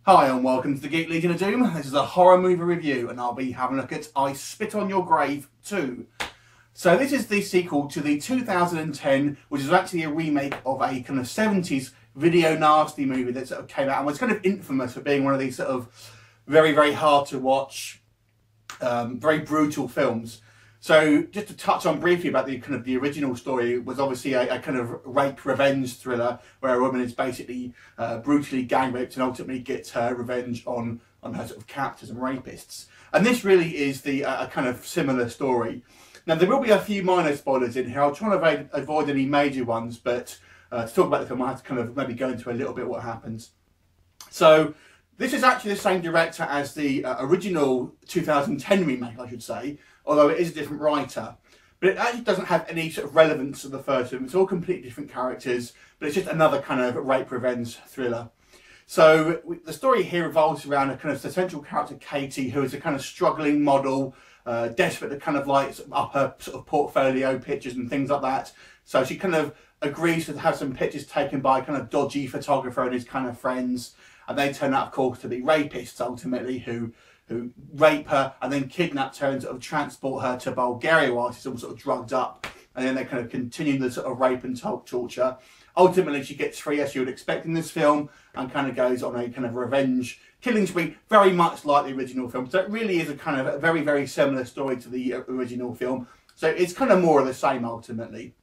Hi and welcome to the Geek Legion of Doom. This is a horror movie review and I'll be having a look at I Spit on Your Grave 2. So this is the sequel to the 2010, which is actually a remake of a kind of 70s video nasty movie that sort of came out and was kind of infamous for being one of these sort of very hard to watch, very brutal films. So just to touch on briefly about the kind of the original story, it was obviously a kind of rape revenge thriller where a woman is basically brutally gang raped and ultimately gets her revenge on her sort of captors and rapists. And this really is the a kind of similar story. Now there will be a few minor spoilers in here. I'll try and avoid any major ones, but to talk about the film I have to kind of maybe go into a little bit what happens. So this is actually the same director as the original 2010 remake, I should say, although it is a different writer. But it actually doesn't have any sort of relevance to the first film. It's all completely different characters, but it's just another kind of rape revenge thriller. So the story here revolves around a kind of the central character, Katie, who is a kind of struggling model, desperate to kind of like up her sort of portfolio pictures and things like that. So she kind of agrees to have some pictures taken by a kind of dodgy photographer and his kind of friends. And they turn out, of course, to be rapists ultimately who rape her and then kidnap her and sort of transport her to Bulgaria while she's all sort of drugged up. And then they kind of continue the sort of rape and torture. Ultimately, she gets free, as you would expect in this film, and kind of goes on a kind of revenge killing spree, very much like the original film. So it really is a kind of a very similar story to the original film. So it's kind of more of the same ultimately.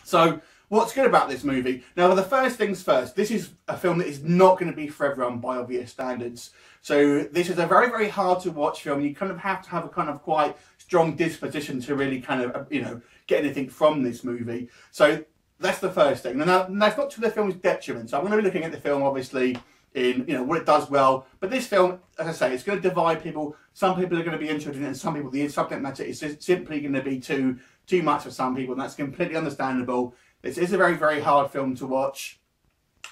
So what's good about this movie? Now, the first things first, this is a film that is not going to be for everyone by obvious standards. So this is a very hard to watch film. You kind of have to have a kind of quite strong disposition to really kind of, you know, get anything from this movie. So that's the first thing. Now, that's not to the film's detriment. So I'm going to be looking at the film, obviously, in, you know, what it does well. But this film, as I say, it's going to divide people. Some people are going to be interested in it, and some people, the subject matter is simply going to be too much for some people, and that's completely understandable. This is a very hard film to watch.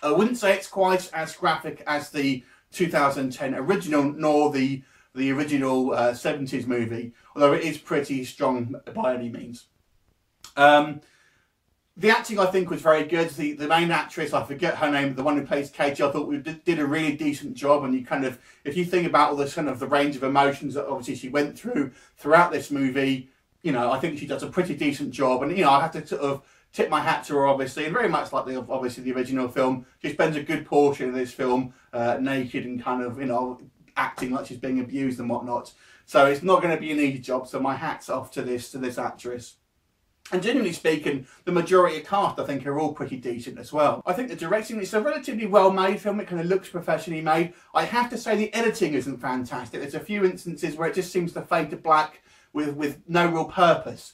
I wouldn't say it's quite as graphic as the 2010 original, nor the original 70s movie, although it is pretty strong by any means. The acting, I think, was very good. The main actress, I forget her name, the one who plays Katie, I thought we did a really decent job. And you kind of, if you think about all this kind of the range of emotions that obviously she went through throughout this movie, you know, I think she does a pretty decent job. And, you know, I have to sort of tip my hat to her, obviously, and very much like obviously the original film. She spends a good portion of this film naked and kind of, you know, acting like she's being abused and whatnot. So it's not going to be an easy job. So my hat's off to this actress. And generally speaking, the majority of cast, I think, are all pretty decent as well. I think the directing, it's a relatively well-made film. It kind of looks professionally made. I have to say the editing isn't fantastic. There's a few instances where it just seems to fade to black with no real purpose.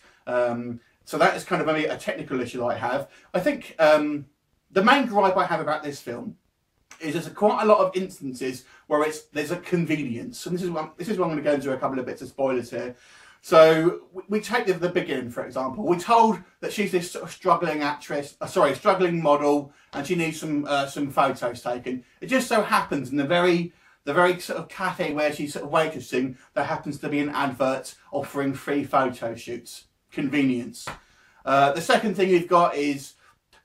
So that is kind of a technical issue that I have. I think the main gripe I have about this film is there's quite a lot of instances where there's a convenience. And this is where I'm going to go into a couple of bits of spoilers here. So we take the beginning, for example. We're told that she's this sort of struggling actress, struggling model, and she needs some photos taken. It just so happens in the very sort of cafe where she's sort of waitressing, there happens to be an advert offering free photo shoots. Convenience. The second thing you've got is,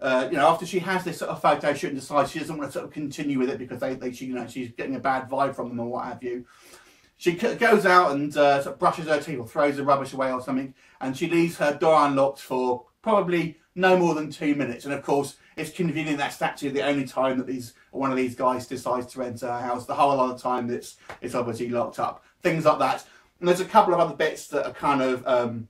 you know, after she has this sort of photo shoot and decides she doesn't want to sort of continue with it because you know, she's getting a bad vibe from them or what have you. She goes out and sort of brushes her teeth or throws the rubbish away or something, and she leaves her door unlocked for probably no more than 2 minutes. And of course, it's convenient that's actually the only time that one of these guys decides to enter her house. The whole other time it's obviously locked up. Things like that. And there's a couple of other bits that are kind of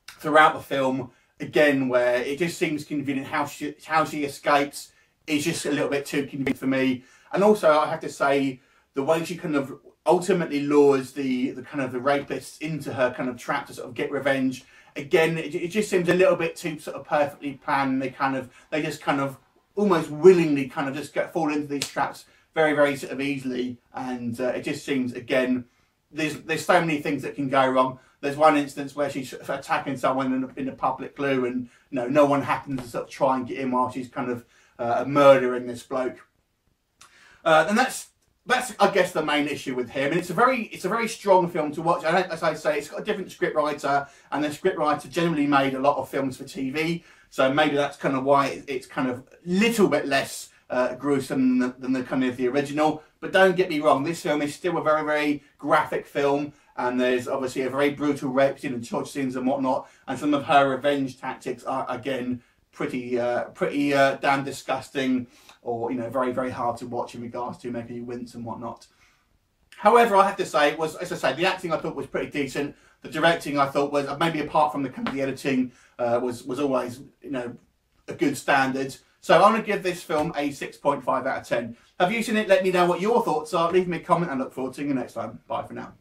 throughout the film, again, where it just seems convenient. How she escapes is just a little bit too convenient for me. And also, I have to say, the way she kind of ultimately lures the kind of the rapists into her kind of trap to sort of get revenge. Again, it just seems a little bit too sort of perfectly planned. They just kind of almost willingly kind of just fall into these traps very sort of easily. And it just seems, again, there's so many things that can go wrong. There's one instance where she's attacking someone in a public loo, and no one happens to sort of try and get in while she's kind of murdering this bloke. And that's I guess the main issue with him. And it's a very strong film to watch. And as I say, it's got a different script writer, and the script writer generally made a lot of films for TV. So maybe that's kind of why it's kind of a little bit less gruesome than the kind of the original. But don't get me wrong, this film is still a very, very graphic film, and there's obviously a very brutal rape scene and torture scenes and whatnot, and some of her revenge tactics are again pretty damn disgusting, or very, very hard to watch in regards to making you wince and whatnot. However, I have to say, as I say, the acting I thought was pretty decent. The directing I thought was, maybe apart from the editing, was always a good standard. So I'm going to give this film a 6.5 out of 10. Have you seen it? Let me know what your thoughts are. Leave me a comment and look forward to seeing you next time. Bye for now.